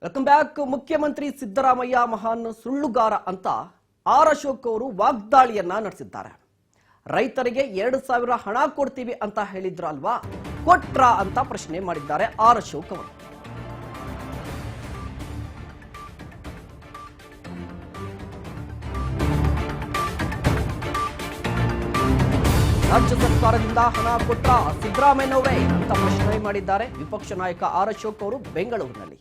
Welcome back. ಮುಖ್ಯಮಂತ್ರಿ ಸಿದ್ದರಾಮಯ್ಯ ಮಹಾನ್ ಸುಳ್ಳುಗಾರ ಅಂತ ಆರ್ ಅಶೋಕ್ ಅವರು ವಾಗ್ದಾಳಿಯನ್ನ ನಡೆಸಿದ್ದಾರೆ. ರೈತರಿಗೆ 2,000 ಹಣ ಕೊಡ್ತೀವಿ ಅಂತ ಹೇಳಿದ್ರಲ್ವಾ, ಕೊಟ್ರ ಅಂತ ಪ್ರಶ್ನೆ ಮಾಡಿದ್ದಾರೆ ಆರ್ ಅಶೋಕ್ ಅವರು. ರಾಜ್ಯ ಸರ್ಕಾರದಿಂದ ಹಣ ಕೊಟ್ರ ಸಿದ್ದರಾಮಯ್ಯನವರೇ ಅಂತ ಪ್ರಶ್ನೆ ಮಾಡಿದ್ದಾರೆ ವಿಪಕ್ಷ ನಾಯಕ ಆರ್ ಅಶೋಕ್ ಅವರು ಬೆಂಗಳೂರಿನಲ್ಲಿ.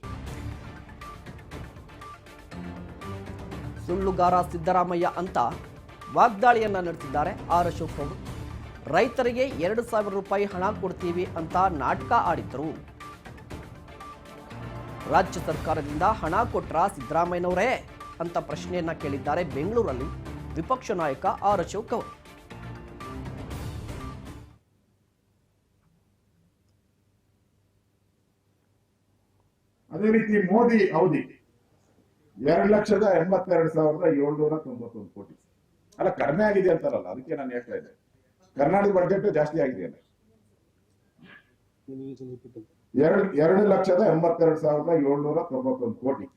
ಸುಳ್ಳುಗಾರ ಸಿದ್ದರಾಮಯ್ಯ ಅಂತ ವಾಗ್ದಾಳಿಯನ್ನ ನಡೆಸಿದ್ದಾರೆ ಆರ್ ಅಶೋಕ್ ಅವರು. ರೈತರಿಗೆ 2,000 ರೂಪಾಯಿ ಹಣ ಕೊಡ್ತೀವಿ ಅಂತ ನಾಟಕ ಆಡಿದ್ರು. ರಾಜ್ಯ ಸರ್ಕಾರದಿಂದ ಹಣ ಕೊಟ್ರ ಸಿದ್ದರಾಮಯ್ಯನವರೇ ಅಂತ ಪ್ರಶ್ನೆಯನ್ನ ಕೇಳಿದ್ದಾರೆ ಬೆಂಗಳೂರಲ್ಲಿ ವಿಪಕ್ಷ ನಾಯಕ ಆರ್ ಅಶೋಕ್ ಅವರು. ಅದೇ ರೀತಿ ಮೋದಿ ಅವಧಿ 2,82,791 ಕೋಟಿ ಅಲ್ಲ, ಕಡಿಮೆ ಆಗಿದೆ ಅಂತಾರಲ್ಲ, ಅದಕ್ಕೆ ನಾನು ಹೇಳ್ತಾ ಇದ್ದೆ. ಕರ್ನಾಟಕ ಬಜೆಟ್ ಜಾಸ್ತಿ ಆಗಿದೆ ಅಲ್ಲ, 2,82,791 ಕೋಟಿ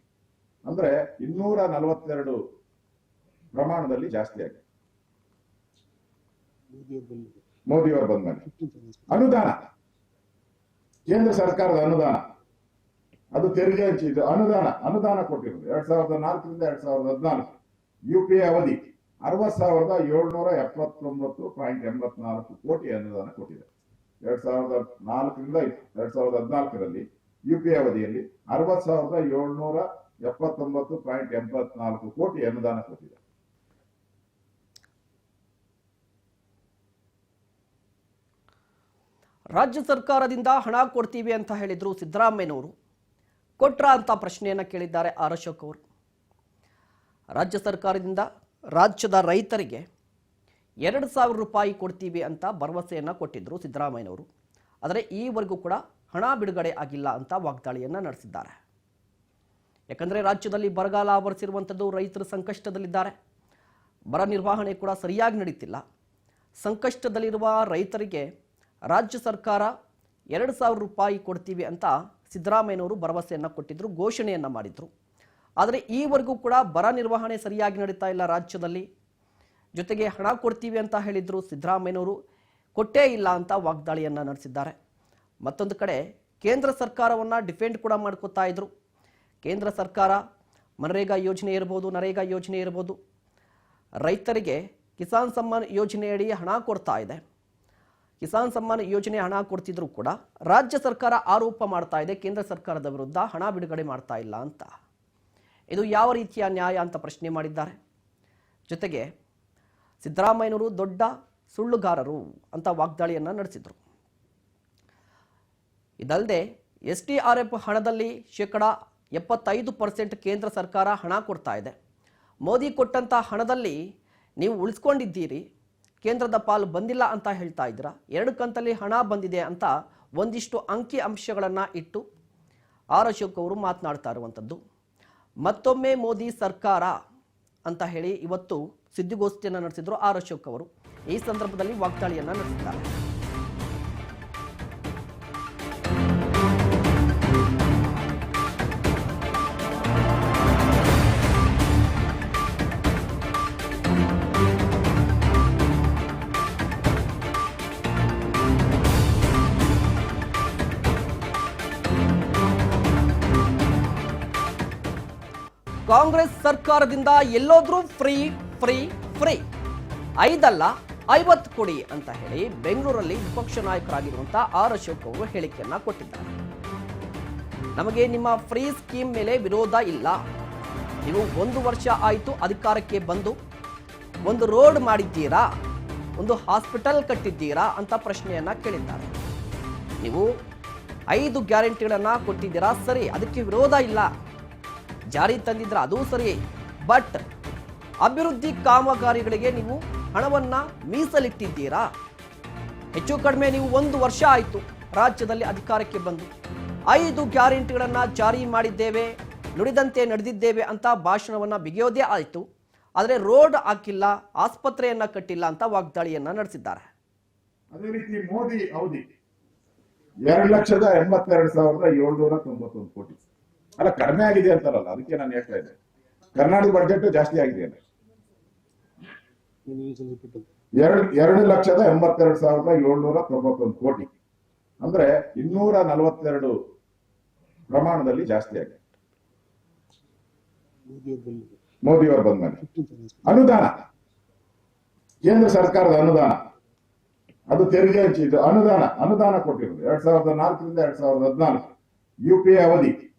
ಅಂದ್ರೆ 242 ಪ್ರಮಾಣದಲ್ಲಿ ಜಾಸ್ತಿ ಆಗಿದೆ ಮೋದಿಯವರು ಬಂದ್ಮೇಲೆ. ಅನುದಾನ, ಕೇಂದ್ರ ಸರ್ಕಾರದ ಅನುದಾನ, ಅದು ತೆರಿಗೆ ಹಂಚಿದ್ದು ಅನುದಾನ ಕೊಟ್ಟಿರೋದು 2004ರಿಂದ 2014 UPA ಅವಧಿ 60,779.84 ಕೋಟಿ ಅನುದಾನ ಕೊಟ್ಟಿದೆ. 2004ರಿಂದ 2014ರಲ್ಲಿ UPA ಅವಧಿಯಲ್ಲಿ 60,779.84 ಕೋಟಿ ಅನುದಾನ ಕೊಟ್ಟಿದೆ. ರಾಜ್ಯ ಸರ್ಕಾರದಿಂದ ಹಣ ಕೊಡ್ತೀವಿ ಅಂತ ಹೇಳಿದ್ರು ಸಿದ್ದರಾಮಯ್ಯನವರು, ಕೊಟ್ರ ಅಂತ ಪ್ರಶ್ನೆಯನ್ನ ಕೇಳಿದ್ದಾರೆ ಆರ್ ಅಶೋಕ್ ಅವರು. ರಾಜ್ಯ ಸರ್ಕಾರದಿಂದ ರಾಜ್ಯದ ರೈತರಿಗೆ 2,000 ರೂಪಾಯಿ ಕೊಡ್ತೀವಿ ಅಂತ ಭರವಸೆಯನ್ನ ಕೊಟ್ಟಿದ್ರು ಸಿದ್ದರಾಮಯ್ಯನವರು. ಆದರೆ ಈವರೆಗೂ ಕೂಡ ಹಣ ಬಿಡುಗಡೆ ಆಗಿಲ್ಲ ಅಂತ ವಾಗ್ದಾಳಿಯನ್ನ ನಡೆಸಿದ್ದಾರೆ. ಯಾಕಂದ್ರೆ ರಾಜ್ಯದಲ್ಲಿ ಬರಗಾಲ ಆವರಿಸಿರುವಂಥದ್ದು, ರೈತರು ಸಂಕಷ್ಟದಲ್ಲಿದ್ದಾರೆ, ಬರ ನಿರ್ವಹಣೆ ಕೂಡ ಸರಿಯಾಗಿ ನಡೀತಿಲ್ಲ. ಸಂಕಷ್ಟದಲ್ಲಿರುವ ರೈತರಿಗೆ ರಾಜ್ಯ ಸರ್ಕಾರ 2,000 ರೂಪಾಯಿ ಕೊಡ್ತೀವಿ ಅಂತ ಸಿದ್ದರಾಮಯ್ಯನವರು ಭರವಸೆಯನ್ನು ಕೊಟ್ಟಿದ್ರು, ಘೋಷಣೆಯನ್ನ ಮಾಡಿದ್ರು. ಆದರೆ ಈವರೆಗೂ ಕೂಡ ಬರ ನಿರ್ವಹಣೆ ಸರಿಯಾಗಿ ನಡೀತಾ ಇಲ್ಲ ರಾಜ್ಯದಲ್ಲಿ. ಜೊತೆಗೆ ಹಣ ಕೊಡ್ತೀವಿ ಅಂತ ಹೇಳಿದ್ರು ಸಿದ್ದರಾಮಯ್ಯನವರು, ಕೊಟ್ಟೇ ಇಲ್ಲ ಅಂತ ವಾಗ್ದಾಳಿಯನ್ನ ನಡೆಸಿದ್ದಾರೆ. ಮತ್ತೊಂದು ಕಡೆ ಕೇಂದ್ರ ಸರ್ಕಾರವನ್ನ ಡಿಫೆಂಡ್ ಕೂಡ ಮಾಡ್ಕೋತಾ ಇದ್ರು. ಕೇಂದ್ರ ಸರ್ಕಾರ ಮನ್ರೇಗಾ ಯೋಜನೆ ಇರ್ಬೋದು, ನರೇಗಾ ಯೋಜನೆ ಇರ್ಬೋದು, ರೈತರಿಗೆ ಕಿಸಾನ್ ಸಮ್ಮಾನ್ ಯೋಜನೆಯಡಿ ಹಣ ಕೊಡ್ತಾ ಇದೆ. ಕಿಸಾನ್ ಸಮ್ಮಾನ್ ಯೋಜನೆ ಹಣ ಕೊಡ್ತಿದ್ರು ಕೂಡ ರಾಜ್ಯ ಸರ್ಕಾರ ಆರೋಪ ಮಾಡ್ತಾ ಇದೆ ಕೇಂದ್ರ ಸರ್ಕಾರದ ವಿರುದ್ಧ ಹಣ ಬಿಡುಗಡೆ ಮಾಡ್ತಾ ಇಲ್ಲ ಅಂತ. ಇದು ಯಾವ ರೀತಿಯ ನ್ಯಾಯ ಅಂತ ಪ್ರಶ್ನೆ ಮಾಡಿದ್ದಾರೆ. ಜೊತೆಗೆ ಸಿದ್ದರಾಮಯ್ಯನವರು ದೊಡ್ಡ ಸುಳ್ಳುಗಾರರು ಅಂತ ವಾಗ್ದಾಳಿಯನ್ನ ನಡೆಸಿದ್ರು. ಇದಲ್ಲದೆ SDRF ಹಣದಲ್ಲಿ 75% ಕೇಂದ್ರ ಸರ್ಕಾರ ಹಣ ಕೊಡ್ತಾ ಇದೆ. ಮೋದಿ ಕೊಟ್ಟಂತ ಹಣದಲ್ಲಿ ನೀವು ಉಳಿಸ್ಕೊಂಡಿದ್ದೀರಿ, ಕೇಂದ್ರದ ಪಾಲು ಬಂದಿಲ್ಲ ಅಂತ ಹೇಳ್ತಾ ಇದ್ದೀರಾ. 2 ಕಂತಲ್ಲಿ ಹಣ ಬಂದಿದೆ ಅಂತ ಒಂದಿಷ್ಟು ಅಂಕಿ ಅಂಶಗಳನ್ನು ಇಟ್ಟು ಆರ್ ಅಶೋಕ್ ಅವರು ಮಾತನಾಡ್ತಾ ಇರುವಂಥದ್ದು. ಮತ್ತೊಮ್ಮೆ ಮೋದಿ ಸರ್ಕಾರ ಅಂತ ಹೇಳಿ ಇವತ್ತು ಸುದ್ದಿಗೋಷ್ಠಿಯನ್ನು ನಡೆಸಿದ್ರು ಆರ್ ಅಶೋಕ್ ಅವರು. ಈ ಸಂದರ್ಭದಲ್ಲಿ ವಾಗ್ದಾಳಿಯನ್ನ ನಡೆಸಿದ್ದಾರೆ. ಕಾಂಗ್ರೆಸ್ ಸರ್ಕಾರದಿಂದ ಎಲ್ಲೋದ್ರೂ ಫ್ರೀ ಫ್ರೀ ಫ್ರೀ, 5 ಅಲ್ಲ 50 ಕೊಡಿ ಅಂತ ಹೇಳಿ ಬೆಂಗಳೂರಲ್ಲಿ ವಿಪಕ್ಷ ನಾಯಕರಾಗಿರುವಂತಹ ಆರ್ ಅಶೋಕ್ ಅವರು ಹೇಳಿಕೆಯನ್ನ ಕೊಟ್ಟಿದ್ದಾರೆ. ನಮಗೆ ನಿಮ್ಮ ಫ್ರೀ ಸ್ಕೀಮ್ ಮೇಲೆ ವಿರೋಧ ಇಲ್ಲ. ನೀವು 1 ವರ್ಷ ಆಯಿತು ಅಧಿಕಾರಕ್ಕೆ ಬಂದು, ಒಂದು ರೋಡ್ ಮಾಡಿದ್ದೀರಾ, ಒಂದು ಹಾಸ್ಪಿಟಲ್ ಕಟ್ಟಿದ್ದೀರಾ ಅಂತ ಪ್ರಶ್ನೆಯನ್ನ ಕೇಳಿದ್ದಾರೆ. ನೀವು 5 ಗ್ಯಾರಂಟಿಗಳನ್ನ ಕೊಟ್ಟಿದ್ದೀರಾ, ಸರಿ, ಅದಕ್ಕೆ ವಿರೋಧ ಇಲ್ಲ, ಜಾರಿ ತಂದಿದ್ರ ಅದು ಸರಿ. ಬಟ್ ಅಭಿವೃದ್ಧಿ ಕಾಮಗಾರಿಗಳಿಗೆ ನೀವು ಹಣವನ್ನ ಮೀಸಲಿಟ್ಟಿದ್ದೀರಾ. ಹೆಚ್ಚು ಕಡಿಮೆ ನೀವು 1 ವರ್ಷ ಆಯಿತು ರಾಜ್ಯದಲ್ಲಿ ಅಧಿಕಾರಕ್ಕೆ ಬಂದು, 5 ಗ್ಯಾರಂಟಿಗಳನ್ನ ಜಾರಿ ಮಾಡಿದ್ದೇವೆ, ನುಡಿದಂತೆ ನಡೆದಿದ್ದೇವೆ ಅಂತ ಭಾಷಣವನ್ನ ಬಿಗಿಯೋದೇ ಆಯಿತು. ಆದರೆ ರೋಡ್ ಹಾಕಿಲ್ಲ, ಆಸ್ಪತ್ರೆಯನ್ನ ಕಟ್ಟಿಲ್ಲ ಅಂತ ವಾಗ್ದಾಳಿಯನ್ನ ನಡೆಸಿದ್ದಾರೆ. ಅದೇ ರೀತಿ ಮೋದಿ ಅವಧಿ 2,82,791 ಕೋಟಿ ಅಲ್ಲ ಕಡಿಮೆ ಆಗಿದೆ ಅಂತಾರಲ್ಲ, ಅದಕ್ಕೆ ನಾನು ಹೇಳ್ತಾ ಇದ್ದೆ. ಕರ್ನಾಟಕ ಬಜೆಟ್ ಜಾಸ್ತಿ ಆಗಿದೆ ಅಲ್ಲ. 2,82,791 ಕೋಟಿ ಅಂದ್ರೆ 242 ಪ್ರಮಾಣದಲ್ಲಿ ಜಾಸ್ತಿ ಆಗಿದೆ ಮೋದಿಯವರು ಬಂದ್ಮೇಲೆ. ಅನುದಾನ, ಕೇಂದ್ರ ಸರ್ಕಾರದ ಅನುದಾನ, ಅದು ತೆರಿಗೆ ಹಂಚಿದ್ದು ಅನುದಾನ ಕೊಟ್ಟಿರೋದು 2004ರಿಂದ 2014 UPA ಅವಧಿ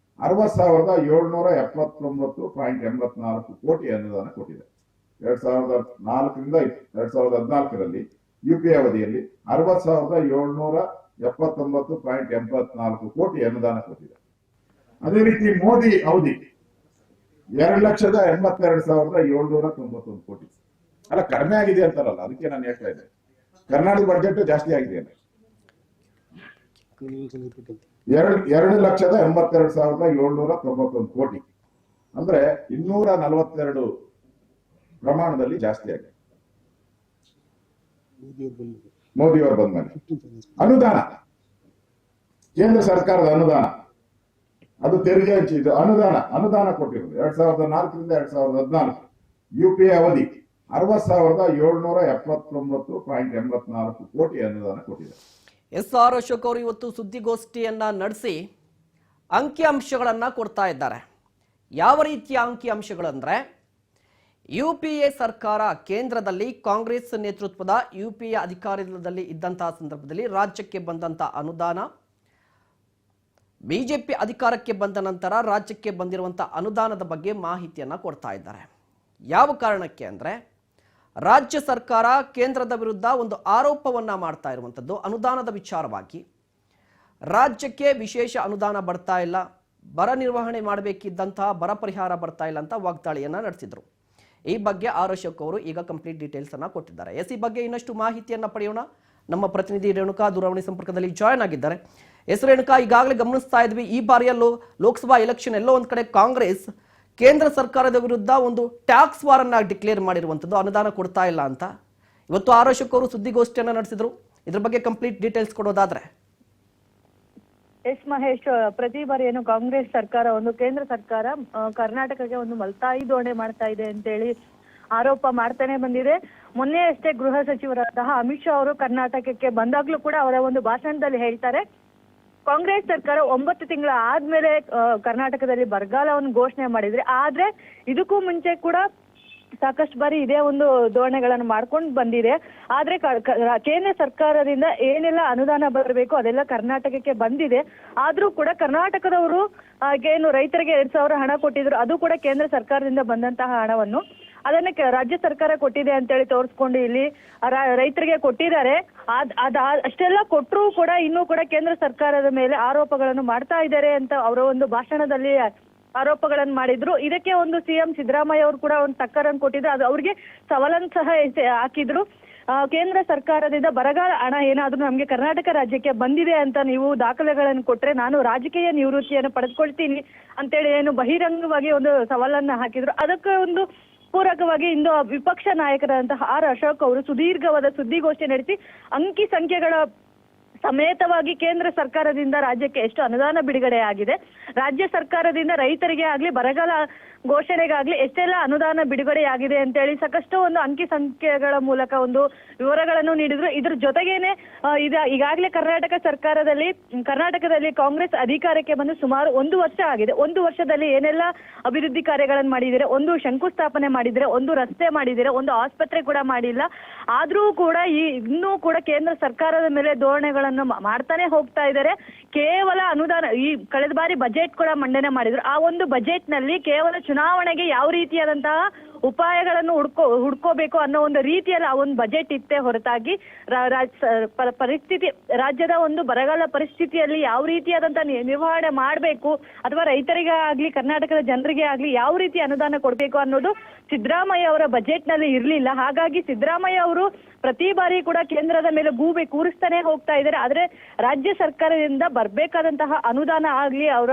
60,779.84 ಕೋಟಿ ಅನುದಾನ ಕೊಟ್ಟಿದೆ. 2004ರಿಂದ 2014ರಲ್ಲಿ UPA ಅವಧಿಯಲ್ಲಿ 60,779.84 ಕೋಟಿ ಅನುದಾನ ಕೊಟ್ಟಿದೆ. ಅದೇ ರೀತಿ ಮೋದಿ ಅವಧಿ 2,82,791 ಕೋಟಿ. ಅಲ್ಲ ಕಡಿಮೆ ಆಗಿದೆ ಅಂತಾರಲ್ಲ, ಅದಕ್ಕೆ ನಾನು ಹೇಳ್ತಾ ಇದ್ದೆ. ಕರ್ನಾಟಕ ಬಜೆಟ್ ಜಾಸ್ತಿ ಆಗಿದೆ ಅಲ್ಲ. 2,82,791 ಕೋಟಿ ಅಂದ್ರೆ 242 ಪ್ರಮಾಣದಲ್ಲಿ ಜಾಸ್ತಿ ಆಗಿದೆ ಮೋದಿಯವರು ಬಂದ್ಮೇಲೆ. ಅನುದಾನ, ಕೇಂದ್ರ ಸರ್ಕಾರದ ಅನುದಾನ, ಅದು ತೆರಿಗೆ ಹಂಚಿದ್ದು ಅನುದಾನ ಕೊಟ್ಟಿರೋದು 2004ರಿಂದ 2014 UPA ಅವಧಿ 60,779.84 ಕೋಟಿ ಅನುದಾನ ಕೊಟ್ಟಿದೆ. SR ಅಶೋಕ್ ಅವರು ಇವತ್ತು ಸುದ್ದಿಗೋಷ್ಠಿಯನ್ನ ನಡೆಸಿ ಅಂಕಿಅಂಶಗಳನ್ನ ಕೊಡ್ತಾ ಇದ್ದಾರೆ. ಯಾವ ರೀತಿಯ ಅಂಕಿಅಂಶಗಳಂದ್ರೆ, UPA ಸರ್ಕಾರ ಕೇಂದ್ರದಲ್ಲಿ ಕಾಂಗ್ರೆಸ್ ನೇತೃತ್ವದ UPA ಅಧಿಕಾರದಲ್ಲಿ ಇದ್ದಂತಹ ಸಂದರ್ಭದಲ್ಲಿ ರಾಜ್ಯಕ್ಕೆ ಬಂದಂತಹ ಅನುದಾನ, ಬಿಜೆಪಿ ಅಧಿಕಾರಕ್ಕೆ ಬಂದ ನಂತರ ರಾಜ್ಯಕ್ಕೆ ಬಂದಿರುವಂತಹ ಅನುದಾನದ ಬಗ್ಗೆ ಮಾಹಿತಿಯನ್ನ ಕೊಡ್ತಾ ಇದ್ದಾರೆ. ಯಾವ ಕಾರಣಕ್ಕೆ ಅಂದ್ರೆ, ರಾಜ್ಯ ಸರ್ಕಾರ ಕೇಂದ್ರದ ವಿರುದ್ಧ ಒಂದು ಆರೋಪವನ್ನ ಮಾಡ್ತಾ ಇರುವಂಥದ್ದು ಅನುದಾನದ ವಿಚಾರವಾಗಿ. ರಾಜ್ಯಕ್ಕೆ ವಿಶೇಷ ಅನುದಾನ ಬರ್ತಾ ಇಲ್ಲ, ಬರ ನಿರ್ವಹಣೆ ಮಾಡಬೇಕಿದ್ದಂತಹ ಬರ ಪರಿಹಾರ ಬರ್ತಾ ಇಲ್ಲ ಅಂತ ವಾಗ್ದಾಳಿಯನ್ನ ನಡೆಸಿದ್ರು. ಈ ಬಗ್ಗೆ ಆರ್ ಅಶೋಕ್ ಅವರು ಈಗ ಕಂಪ್ಲೀಟ್ ಡೀಟೇಲ್ಸ್ ಅನ್ನ ಕೊಟ್ಟಿದ್ದಾರೆ. ಈ ಬಗ್ಗೆ ಇನ್ನಷ್ಟು ಮಾಹಿತಿಯನ್ನ ಪಡೆಯೋಣ. ನಮ್ಮ ಪ್ರತಿನಿಧಿ ರೇಣುಕಾ ದೂರವಾಣಿ ಸಂಪರ್ಕದಲ್ಲಿ ಜಾಯ್ನ್ ಆಗಿದ್ದಾರೆ. ರೇಣುಕಾ, ಈಗಾಗಲೇ ಗಮನಿಸ್ತಾ ಇದ್ವಿ, ಈ ಬಾರಿಯಲ್ಲೂ ಲೋಕಸಭಾ ಎಲೆಕ್ಷನ್ ಎಲ್ಲೋ ಒಂದ್ ಕಡೆ ಕಾಂಗ್ರೆಸ್ ಕೇಂದ್ರ ಸರ್ಕಾರದ ವಿರುದ್ಧ ಒಂದು ಟ್ಯಾಕ್ಸ್ ವಾರ್ ಅನ್ನ ಡಿಕ್ಲೇರ್ ಮಾಡಿರುವಂತದ್ದು, ಅನುದಾನ ಕೊಡ್ತಾ ಇಲ್ಲ ಅಂತ. ಇವತ್ತು ಆರ್ ಅಶೋಕ್ ಅವರು ಸುದ್ದಿಗೋಷ್ಠಿಯನ್ನ ನಡೆಸಿದ್ರು. ಇದ್ರ ಬಗ್ಗೆ ಕಂಪ್ಲೀಟ್ ಡೀಟೇಲ್ಸ್ ಕೊಡೋದಾದ್ರೆ. ಎಸ್ ಮಹೇಶ್, ಪ್ರತಿ ಬಾರಿ ಏನು ಕಾಂಗ್ರೆಸ್ ಸರ್ಕಾರ ಕೇಂದ್ರ ಸರ್ಕಾರ ಕರ್ನಾಟಕಕ್ಕೆ ಒಂದು ಮಲ್ತಾಯಿ ಧೋರಣೆ ಮಾಡ್ತಾ ಇದೆ ಅಂತೇಳಿ ಆರೋಪ ಮಾಡ್ತಾನೆ ಬಂದಿದೆ. ಮೊನ್ನೆ ಅಷ್ಟೇ ಗೃಹ ಸಚಿವರಾದಂತಹ ಅಮಿತ್ ಶಾ ಅವರು ಕರ್ನಾಟಕಕ್ಕೆ ಬಂದಾಗ್ಲೂ ಕೂಡ ಅವರ ಒಂದು ಭಾಷಣದಲ್ಲಿ ಹೇಳ್ತಾರೆ, ಕಾಂಗ್ರೆಸ್ ಸರ್ಕಾರ 9 ತಿಂಗಳ ಆದ್ಮೇಲೆ ಕರ್ನಾಟಕದಲ್ಲಿ ಬರಗಾಲವನ್ನು ಘೋಷಣೆ ಮಾಡಿದ್ರೆ, ಆದ್ರೆ ಇದಕ್ಕೂ ಮುಂಚೆ ಕೂಡ ಸಾಕಷ್ಟು ಬಾರಿ ಇದೇ ಒಂದು ಧೋರಣೆಗಳನ್ನು ಮಾಡ್ಕೊಂಡು ಬಂದಿದೆ. ಆದ್ರೆ ಕೇಂದ್ರ ಸರ್ಕಾರದಿಂದ ಏನೆಲ್ಲ ಅನುದಾನ ಬರಬೇಕು ಅದೆಲ್ಲ ಕರ್ನಾಟಕಕ್ಕೆ ಬಂದಿದೆ. ಆದ್ರೂ ಕೂಡ ಕರ್ನಾಟಕದವರು ಏನು ರೈತರಿಗೆ 2,000 ಹಣ ಕೊಟ್ಟಿದ್ರು, ಅದು ಕೂಡ ಕೇಂದ್ರ ಸರ್ಕಾರದಿಂದ ಬಂದಂತಹ ಹಣವನ್ನು ಅದನ್ನ ರಾಜ್ಯ ಸರ್ಕಾರ ಕೊಟ್ಟಿದೆ ಅಂತೇಳಿ ತೋರಿಸ್ಕೊಂಡು ಇಲ್ಲಿ ರೈತರಿಗೆ ಕೊಟ್ಟಿದ್ದಾರೆ. ಅಷ್ಟೆಲ್ಲ ಕೊಟ್ಟರೂ ಕೂಡ ಇನ್ನೂ ಕೂಡ ಕೇಂದ್ರ ಸರ್ಕಾರದ ಮೇಲೆ ಆರೋಪಗಳನ್ನು ಮಾಡ್ತಾ ಇದ್ದಾರೆ ಅಂತ ಅವರ ಒಂದು ಭಾಷಣದಲ್ಲಿ ಆರೋಪಗಳನ್ನು ಮಾಡಿದ್ರು. ಇದಕ್ಕೆ ಒಂದು CM ಸಿದ್ದರಾಮಯ್ಯ ಅವರು ಕೂಡ ಒಂದು ಟಕ್ಕರನ್ನು ಕೊಟ್ಟಿದ್ರು. ಅದು ಅವ್ರಿಗೆ ಸವಾಲನ್ನು ಸಹ ಹಾಕಿದ್ರು. ಕೇಂದ್ರ ಸರ್ಕಾರದಿಂದ ಬರಗಾಲ ಹಣ ಏನಾದ್ರೂ ನಮ್ಗೆ ಕರ್ನಾಟಕ ರಾಜ್ಯಕ್ಕೆ ಬಂದಿದೆ ಅಂತ ನೀವು ದಾಖಲೆಗಳನ್ನು ಕೊಟ್ರೆ ನಾನು ರಾಜಕೀಯ ನಿವೃತ್ತಿಯನ್ನು ಪಡೆದುಕೊಳ್ತೀನಿ ಅಂತೇಳಿ ಏನು ಬಹಿರಂಗವಾಗಿ ಒಂದು ಸವಾಲನ್ನ ಹಾಕಿದ್ರು. ಅದಕ್ಕೆ ಒಂದು ಪೂರಕವಾಗಿ ಇಂದು ವಿಪಕ್ಷ ನಾಯಕರಾದಂತಹ ಆರ್ ಅಶೋಕ್ ಅವರು ಸುದೀರ್ಘವಾದ ಸುದ್ದಿಗೋಷ್ಠಿ ನಡೆಸಿ ಅಂಕಿ ಸಂಖ್ಯೆಗಳ ಸಮೇತವಾಗಿ ಕೇಂದ್ರ ಸರ್ಕಾರದಿಂದ ರಾಜ್ಯಕ್ಕೆ ಎಷ್ಟು ಅನುದಾನ ಬಿಡುಗಡೆ ಆಗಿದೆ, ರಾಜ್ಯ ಸರ್ಕಾರದಿಂದ ರೈತರಿಗೆ ಆಗ್ಲಿ ಬರಗಾಲ ಘೋಷಣೆಗಾಗ್ಲಿ ಎಷ್ಟೆಲ್ಲ ಅನುದಾನ ಬಿಡುಗಡೆಯಾಗಿದೆ ಅಂತೇಳಿ ಸಾಕಷ್ಟು ಒಂದು ಅಂಕಿ ಸಂಖ್ಯೆಗಳ ಮೂಲಕ ಒಂದು ವಿವರಗಳನ್ನು ನೀಡಿದ್ರು. ಇದ್ರ ಜೊತೆಗೇನೆ ಈಗಾಗಲೇ ಕರ್ನಾಟಕದಲ್ಲಿ ಕಾಂಗ್ರೆಸ್ ಅಧಿಕಾರಕ್ಕೆ ಬಂದು ಸುಮಾರು 1 ವರ್ಷ ಆಗಿದೆ. 1 ವರ್ಷದಲ್ಲಿ ಏನೆಲ್ಲ ಅಭಿವೃದ್ಧಿ ಕಾರ್ಯಗಳನ್ನು ಮಾಡಿದರೆ, ಒಂದು ಶಂಕುಸ್ಥಾಪನೆ ಮಾಡಿದರೆ, ಒಂದು ರಸ್ತೆ ಮಾಡಿದರೆ, ಒಂದು ಆಸ್ಪತ್ರೆ ಕೂಡ ಮಾಡಿಲ್ಲ. ಆದ್ರೂ ಕೂಡ ಇನ್ನೂ ಕೂಡ ಕೇಂದ್ರ ಸರ್ಕಾರದ ಮೇಲೆ ಧೋರಣೆಗಳನ್ನು ಮಾಡ್ತಾನೆ ಹೋಗ್ತಾ ಇದ್ದಾರೆ. ಕೇವಲ ಅನುದಾನ, ಈ ಕಳೆದ ಬಾರಿ ಬಜೆಟ್ ಕೂಡ ಮಂಡನೆ ಮಾಡಿದ್ರು. ಆ ಒಂದು ಬಜೆಟ್ ನಲ್ಲಿ ಕೇವಲ ಚುನಾವಣೆಗೆ ಯಾವ ರೀತಿಯಾದಂತಹ ಉಪಾಯಗಳನ್ನು ಹುಡ್ಕೋಬೇಕು ಅನ್ನೋ ಒಂದು ರೀತಿಯಲ್ಲಿ ಆ ಒಂದು ಬಜೆಟ್ ಇತ್ತೇ ಹೊರತಾಗಿ ಪರಿಸ್ಥಿತಿ, ರಾಜ್ಯದ ಒಂದು ಬರಗಾಲ ಪರಿಸ್ಥಿತಿಯಲ್ಲಿ ಯಾವ ರೀತಿಯಾದಂತಹ ನಿರ್ವಹಣೆ ಮಾಡಬೇಕು ಅಥವಾ ರೈತರಿಗೆ ಆಗ್ಲಿ ಕರ್ನಾಟಕದ ಜನರಿಗೆ ಆಗ್ಲಿ ಯಾವ ರೀತಿ ಅನುದಾನ ಕೊಡ್ಬೇಕು ಅನ್ನೋದು ಸಿದ್ದರಾಮಯ್ಯ ಅವರ ಬಜೆಟ್ ನಲ್ಲಿ ಇರ್ಲಿಲ್ಲ. ಹಾಗಾಗಿ ಸಿದ್ದರಾಮಯ್ಯ ಅವರು ಪ್ರತಿ ಬಾರಿ ಕೂಡ ಕೇಂದ್ರದ ಮೇಲೆ ಗೂಬೆ ಕೂರಿಸ್ತಾನೆ ಹೋಗ್ತಾ ಇದ್ದಾರೆ. ಆದ್ರೆ ರಾಜ್ಯ ಸರ್ಕಾರದಿಂದ ಬರ್ಬೇಕಾದಂತಹ ಅನುದಾನ ಆಗ್ಲಿ, ಅವರ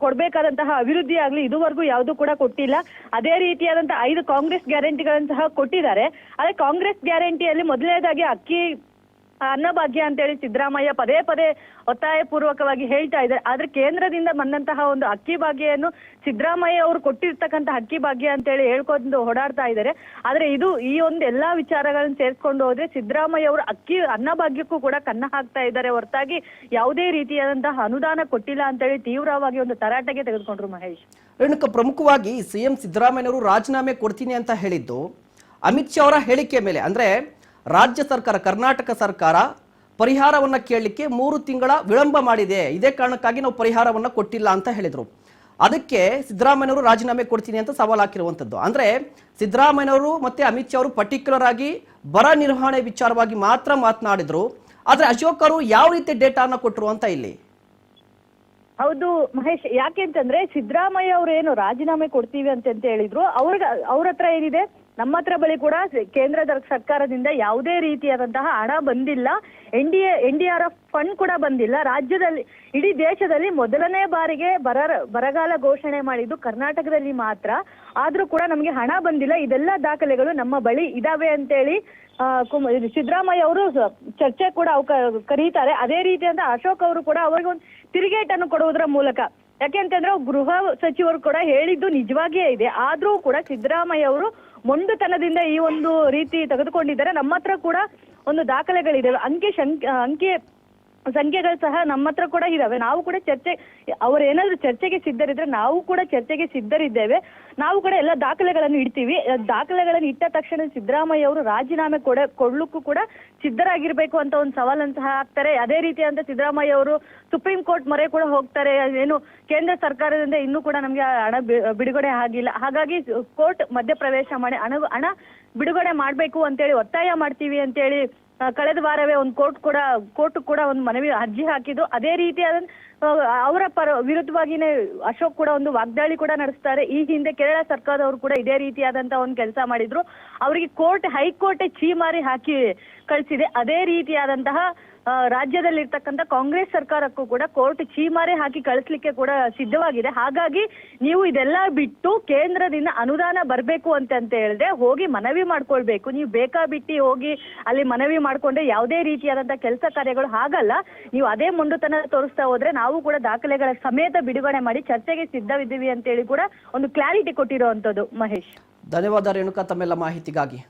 ಕೊಡ್ಬೇಕಾದಂತಹ ಅಭಿವೃದ್ಧಿ ಆಗ್ಲಿ ಇದುವರೆಗೂ ಯಾವುದು ಕೂಡ ಕೊಟ್ಟಿಲ್ಲ. ಅದೇ ರೀತಿಯಾದಂತಹ 5 ಕಾಂಗ್ರೆಸ್ ಗ್ಯಾರಂಟಿಗಳನ್ನು ಸಹ ಕೊಟ್ಟಿದ್ದಾರೆ. ಆದ್ರೆ ಕಾಂಗ್ರೆಸ್ ಗ್ಯಾರಂಟಿಯಲ್ಲಿ ಮೊದಲನೇದಾಗಿ ಅಕ್ಕಿ ಅನ್ನಭಾಗ್ಯ ಅಂತೇಳಿ ಸಿದ್ದರಾಮಯ್ಯ ಪದೇ ಪದೇ ಒತ್ತಾಯ ಪೂರ್ವಕವಾಗಿ ಹೇಳ್ತಾ ಇದ್ದಾರೆ. ಆದ್ರೆ ಕೇಂದ್ರದಿಂದ ಬಂದಂತಹ ಒಂದು ಅಕ್ಕಿ ಭಾಗ್ಯವನ್ನು ಸಿದ್ದರಾಮಯ್ಯ ಅವರು ಕೊಟ್ಟಿರ್ತಕ್ಕಂಥ ಅಕ್ಕಿ ಭಾಗ್ಯ ಅಂತೇಳಿ ಹೇಳ್ಕೊಂಡು ಓಡಾಡ್ತಾ ಇದ್ದಾರೆ. ಆದ್ರೆ ಈ ಒಂದು ಎಲ್ಲಾ ವಿಚಾರಗಳನ್ನ ಸೇರ್ಸ್ಕೊಂಡು ಹೋದ್ರೆ ಸಿದ್ದರಾಮಯ್ಯ ಅವರು ಅನ್ನಭಾಗ್ಯಕ್ಕೂ ಕೂಡ ಕನ್ನ ಹಾಕ್ತಾ ಇದ್ದಾರೆ ಹೊರತಾಗಿ ಯಾವುದೇ ರೀತಿಯಾದಂತಹ ಅನುದಾನ ಕೊಟ್ಟಿಲ್ಲ ಅಂತೇಳಿ ತೀವ್ರವಾಗಿ ಒಂದು ತರಾಟೆಗೆ ತೆಗೆದುಕೊಂಡ್ರು ಮಹೇಶ್. ರೇಣುಕಾ, ಪ್ರಮುಖವಾಗಿ ಸಿಎಂ ಸಿದ್ದರಾಮಯ್ಯನವರು ರಾಜೀನಾಮೆ ಕೊಡ್ತೀನಿ ಅಂತ ಹೇಳಿದ್ದು ಅಮಿತ್ ಶಾ ಅವರ ಹೇಳಿಕೆ ಮೇಲೆ, ಅಂದ್ರೆ ರಾಜ್ಯ ಸರ್ಕಾರ, ಕರ್ನಾಟಕ ಸರ್ಕಾರ ಪರಿಹಾರವನ್ನ ಕೇಳಲಿಕ್ಕೆ 3 ತಿಂಗಳ ವಿಳಂಬ ಮಾಡಿದೆ, ಇದೇ ಕಾರಣಕ್ಕಾಗಿ ನಾವು ಪರಿಹಾರವನ್ನ ಕೊಟ್ಟಿಲ್ಲ ಅಂತ ಹೇಳಿದ್ರು. ಅದಕ್ಕೆ ಸಿದ್ದರಾಮಯ್ಯನವರು ರಾಜೀನಾಮೆ ಕೊಡ್ತೀನಿ ಅಂತ ಸವಾಲು ಹಾಕಿರುವಂತದ್ದು. ಅಂದ್ರೆ ಸಿದ್ದರಾಮಯ್ಯನವರು ಮತ್ತೆ ಅಮಿತ್ ಶಾ ಅವರು ಪರ್ಟಿಕ್ಯುಲರ್ ಆಗಿ ಬರ ನಿರ್ವಹಣೆ ವಿಚಾರವಾಗಿ ಮಾತ್ರ ಮಾತನಾಡಿದ್ರು. ಆದ್ರೆ ಅಶೋಕ್ ಅವರು ಯಾವ ರೀತಿ ಡೇಟಾನ ಕೊಟ್ಟರು ಅಂತ ಇಲ್ಲಿ. ಹೌದು ಮಹೇಶ್, ಯಾಕೆ ಅಂತಂದ್ರೆ ಸಿದ್ದರಾಮಯ್ಯ ಅವರು ಏನು ರಾಜೀನಾಮೆ ಕೊಡ್ತೀವಿ ಅಂತ ಹೇಳಿದ್ರು, ಅವ್ರ ಹತ್ರ ಏನಿದೆ, ನಮ್ಮ ಹತ್ರ ಬಳಿ ಕೂಡ ಕೇಂದ್ರದ ಸರ್ಕಾರದಿಂದ ಯಾವುದೇ ರೀತಿಯಾದಂತಹ ಹಣ ಬಂದಿಲ್ಲ, NDRF ಫಂಡ್ ಕೂಡ ಬಂದಿಲ್ಲ. ರಾಜ್ಯದಲ್ಲಿ, ಇಡೀ ದೇಶದಲ್ಲಿ ಮೊದಲನೇ ಬಾರಿಗೆ ಬರಗಾಲ ಘೋಷಣೆ ಮಾಡಿದ್ದು ಕರ್ನಾಟಕದಲ್ಲಿ ಮಾತ್ರ. ಆದ್ರೂ ಕೂಡ ನಮ್ಗೆ ಹಣ ಬಂದಿಲ್ಲ, ಇದೆಲ್ಲ ದಾಖಲೆಗಳು ನಮ್ಮ ಬಳಿ ಇದಾವೆ ಅಂತೇಳಿ ಸಿದ್ದರಾಮಯ್ಯ ಅವರು ಚರ್ಚೆ ಕೂಡ ಕರೀತಾರೆ. ಅದೇ ರೀತಿಯಾದ ಅಶೋಕ್ ಅವರು ಕೂಡ ಅವ್ರಿಗೊಂದು ತಿರುಗೇಟನ್ನು ಕೊಡುವುದರ ಮೂಲಕ, ಯಾಕೆಂತಂದ್ರೆ ಗೃಹ ಸಚಿವರು ಕೂಡ ಹೇಳಿದ್ದು ನಿಜವಾಗಿಯೇ ಇದೆ. ಆದ್ರೂ ಕೂಡ ಸಿದ್ದರಾಮಯ್ಯ ಅವರು ಮೊಂಡುತನದಿಂದ ಈ ಒಂದು ರೀತಿ ತೆಗೆದುಕೊಂಡಿದ್ದಾರೆ. ನಮ್ಮ ಹತ್ರ ಕೂಡ ಒಂದು ದಾಖಲೆಗಳಿದೆ, ಅಂಕಿ ಸಂಖ್ಯೆಗಳು ಸಹ ನಮ್ಮ ಹತ್ರ ಕೂಡ ಇದಾವೆ. ನಾವು ಕೂಡ ಅವ್ರು ಏನಾದ್ರು ಚರ್ಚೆಗೆ ಸಿದ್ಧರಿದ್ರೆ ನಾವು ಕೂಡ ಚರ್ಚೆಗೆ ಸಿದ್ಧರಿದ್ದೇವೆ. ನಾವು ಕೂಡ ಎಲ್ಲ ದಾಖಲೆಗಳನ್ನು ಇಡ್ತೀವಿ. ದಾಖಲೆಗಳನ್ನು ಇಟ್ಟ ತಕ್ಷಣ ಸಿದ್ದರಾಮಯ್ಯ ಅವರು ರಾಜೀನಾಮೆ ಕೊಡ್ಲಿಕ್ಕೂ ಕೂಡ ಸಿದ್ಧರಾಗಿರ್ಬೇಕು ಅಂತ ಒಂದು ಸವಾಲನ್ನು ಸಹ ಹಾಕ್ತಾರೆ. ಅದೇ ರೀತಿಯಾದಂತ ಸಿದ್ದರಾಮಯ್ಯ ಅವರು ಸುಪ್ರೀಂ ಕೋರ್ಟ್ ಮೊರೆ ಕೂಡ ಹೋಗ್ತಾರೆ. ಏನು ಕೇಂದ್ರ ಸರ್ಕಾರದಿಂದ ಇನ್ನೂ ಕೂಡ ನಮ್ಗೆ ಹಣ ಬಿಡುಗಡೆ ಆಗಿಲ್ಲ, ಹಾಗಾಗಿ ಕೋರ್ಟ್ ಮಧ್ಯಪ್ರವೇಶ ಮಾಡಿ ಹಣ ಬಿಡುಗಡೆ ಮಾಡ್ಬೇಕು ಅಂತೇಳಿ ಒತ್ತಾಯ ಮಾಡ್ತೀವಿ ಅಂತೇಳಿ ಕಳೆದ ವಾರವೇ ಒಂದು ಕೋರ್ಟ್ ಕೂಡ ಒಂದು ಮನವಿ ಅರ್ಜಿ ಹಾಕಿದ್ರು. ಅದೇ ರೀತಿಯಾದ ಅವರ ವಿರುದ್ಧವಾಗಿನೇ ಅಶೋಕ್ ಕೂಡ ಒಂದು ವಾಗ್ದಾಳಿ ಕೂಡ ನಡೆಸ್ತಾರೆ. ಈ ಹಿಂದೆ ಕೇರಳ ಸರ್ಕಾರದವರು ಕೂಡ ಇದೇ ರೀತಿಯಾದಂತ ಒಂದು ಕೆಲಸ ಮಾಡಿದ್ರು. ಅವರಿಗೆ ಹೈಕೋರ್ಟ್ ಛೀಮಾರಿ ಹಾಕಿ ಕಳಿಸಿದೆ. ಅದೇ ರೀತಿಯಾದಂತಹ ರಾಜ್ಯದಲ್ಲಿರ್ತಕ್ಕಂಥ ಕಾಂಗ್ರೆಸ್ ಸರ್ಕಾರಕ್ಕೂ ಕೂಡ ಕೋರ್ಟ್ ಛೀಮಾರಿ ಹಾಕಿ ಕಳಿಸ್ಲಿಕ್ಕೆ ಕೂಡ ಸಿದ್ಧವಾಗಿದೆ. ಹಾಗಾಗಿ ನೀವು ಇದೆಲ್ಲ ಬಿಟ್ಟು ಕೇಂದ್ರದಿಂದ ಅನುದಾನ ಬರ್ಬೇಕು ಅಂತ ಹೇಳಿದ್ರೆ ಹೋಗಿ ಮನವಿ ಮಾಡ್ಕೊಳ್ಬೇಕು. ನೀವು ಬೇಕಾಬಿಟ್ಟಿ ಹೋಗಿ ಅಲ್ಲಿ ಮನವಿ ಮಾಡ್ಕೊಂಡ್ರೆ ಯಾವುದೇ ರೀತಿಯಾದಂತಹ ಕೆಲಸ ಕಾರ್ಯಗಳು ಆಗಲ್ಲ. ನೀವು ಅದೇ ಮೊಂಡುತನ ತೋರಿಸ್ತಾ ಹೋದ್ರೆ ನಾವು ಕೂಡ ದಾಖಲೆಗಳ ಸಮೇತ ಬಿಡುಗಡೆ ಮಾಡಿ ಚರ್ಚೆಗೆ ಸಿದ್ಧವಿದ್ದೀವಿ ಅಂತೇಳಿ ಕೂಡ ಒಂದು ಕ್ಲಾರಿಟಿ ಕೊಟ್ಟಿರುವಂತದ್ದು. ಮಹೇಶ್, ಧನ್ಯವಾದ ರೇಣುಕಾ ತಮ್ಮೆಲ್ಲ ಮಾಹಿತಿಗಾಗಿ.